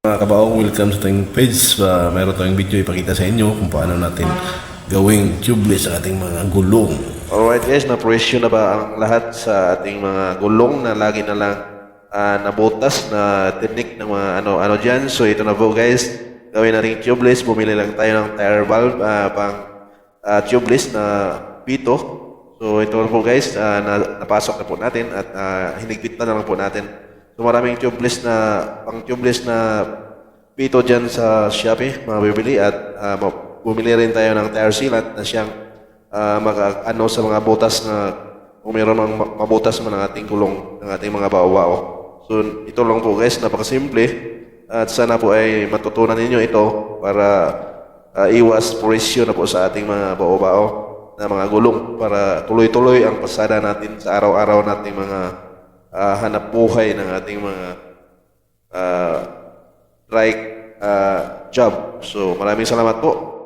Mga kabaong, welcome sa ating page. Meron tayong video ipakita sa inyo kung paano natin gawing tubeless ang ating mga gulong. Alright guys, na-presyo na ba ang lahat sa ating mga gulong na lagi na lang nabutas na technique ng mga ano dyan. So ito na po guys, gawin natin tubeless. Bumili lang tayo ng tire valve pang tubeless na pito. So ito na po guys, napasok na po natin at hinigpit na lang po natin. So maraming tubeless na pang-tubeless na pito dyan sa Shopee, mabibili at bumili rin tayo ng tire sealant na siyang mag-ano sa mga butas na kung mayroon mga mabutas man ang ating gulong ng ating mga bao-bao. So ito lang po guys, napakasimple at sana po ay matutunan ninyo ito para iwas porisyo na po sa ating mga bao-bao na mga gulong para tuloy-tuloy ang pasada natin sa araw-araw nating mga hanap buhay ng ating mga job. So maraming salamat po.